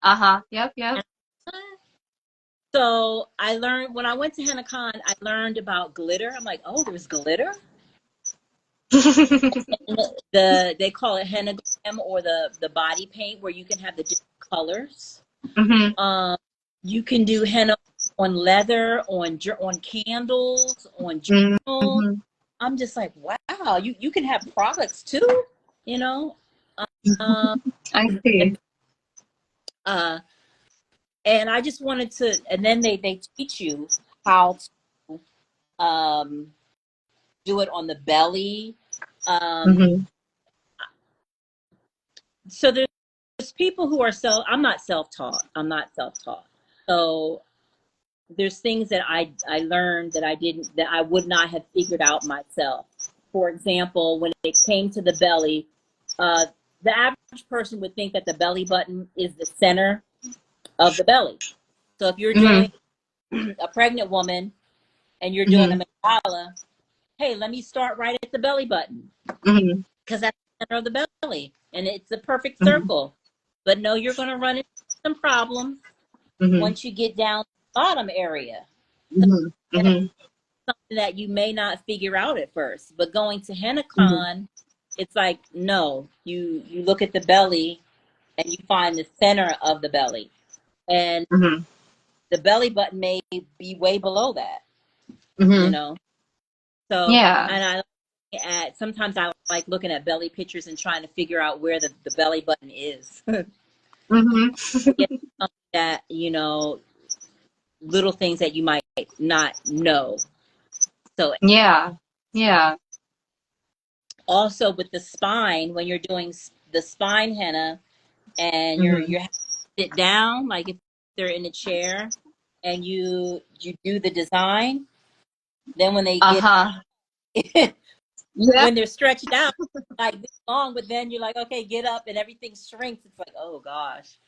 Yep, yep. So I learned when I went to HennaCon, I learned about glitter. I'm like, oh, there's glitter. They call it henna glam, or the body paint, where you can have the different colors. Hmm. Um, you can do henna on leather, on candles, on journals. Hmm. I'm just like, wow, you can have products too, you know. Um, I see. and uh, and I just wanted to, and then they teach you how to do it on the belly. Um, Hmm. so there's people who are I'm not self-taught. I'm not self-taught. So there's things that I learned that I would not have figured out myself. For example, when it came to the belly, uh, the average person would think that the belly button is the center of the belly. So if you're doing Hmm. a pregnant woman and you're doing a Hmm. mandala, hey, let me start right at the belly button, Hmm. because that's the center of the belly and it's a perfect Hmm. circle. But no, you're going to run into some problems Hmm. once you get down to the bottom area. Hmm. And it's Hmm. something that you may not figure out at first. But going to Hmm. HennaCon, it's like, no, you look at the belly and you find the center of the belly. And Hmm. the belly button may be way below that, you Hmm. know? So, Yeah. and sometimes I like looking at belly pictures and trying to figure out where the belly button is. Hmm. Again, something that, little things that you might not know. So Yeah. Yeah. also with the spine, when you're doing the spine henna and Hmm. you're sit down, like if they're in a chair and you do the design, then when they get Uh-huh. Yeah. when they're stretched out like this long, but then you're like, okay, get up, and everything shrinks. It's like, oh gosh.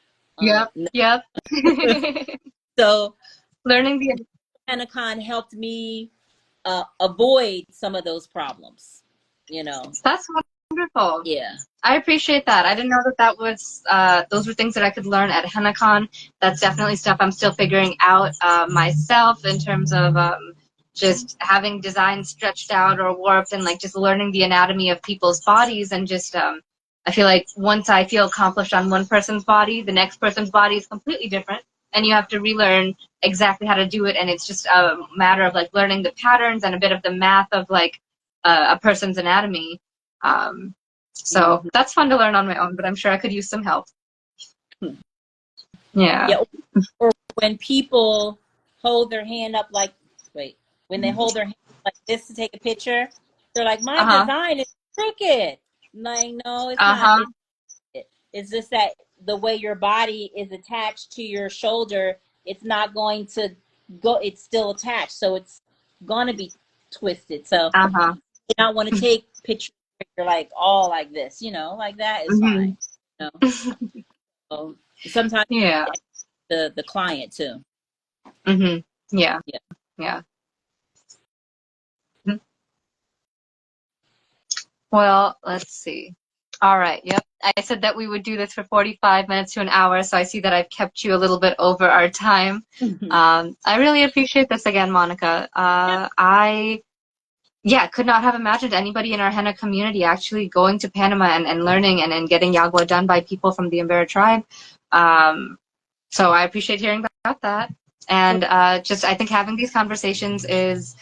Yep. No. Yep. So Learning the HennaCon helped me avoid some of those problems. You know, That's wonderful. yeah. I appreciate that. I didn't know that was those were things that I could learn at HennaCon. That's definitely stuff I'm still figuring out myself in terms of just having designs stretched out or warped, and like just learning the anatomy of people's bodies, and just I feel like once I feel accomplished on one person's body, the next person's body is completely different, and you have to relearn exactly how to do it, and it's just a matter of like learning the patterns and a bit of the math of like a person's anatomy. Um, so Mm-hmm. that's fun to learn on my own, but I'm sure I could use some help. Yeah. Yeah. Or when people hold their hand up like, wait, when they hold their hand like this to take a picture, they're like, my Uh-huh. design is crooked. I'm like, no, it's not. Uh-huh. It's just that the way your body is attached to your shoulder, it's not going to go. It's still attached, so it's gonna be twisted. So Uh-huh. you don't want to take pictures where you're like all like this, like that is Hmm. fine. So sometimes Yeah. the client too. Hmm. Yeah. Yeah. Yeah. Mhm. Well, let's see. All right. Yep. I said that we would do this for 45 minutes to an hour, so I see that I've kept you a little bit over our time. I really appreciate this again, Monica. Yeah, could not have imagined anybody in our henna community actually going to Panama and learning and getting Jagua done by people from the Embera Tribe. So I appreciate hearing about that. And just I think having these conversations is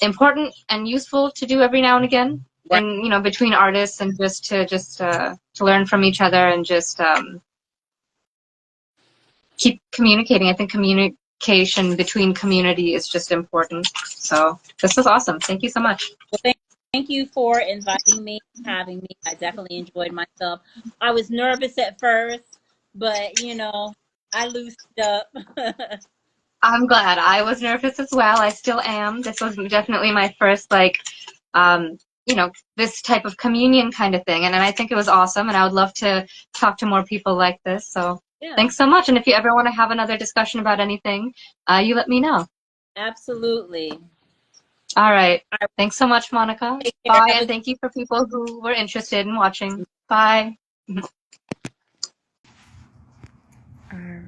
important and useful to do every now and again, Right. and between artists, and to learn from each other, and just keep communicating. I think communication between community is just important. So this was awesome. Thank you so much. Well, thank you for inviting me, having me. I definitely enjoyed myself. I was nervous at first, but I loosened up. I'm glad. I was nervous as well. I still am. This was definitely my first, like, um, this type of communion kind of thing. And I think it was awesome. And I would love to talk to more people like this. So Yeah, thanks so much. And if you ever want to have another discussion about anything, you let me know. absolutely. All right. All right, Thanks so much, Monica. take care. Bye. Have And a thank you for people who were interested in watching. Bye.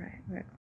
right, right.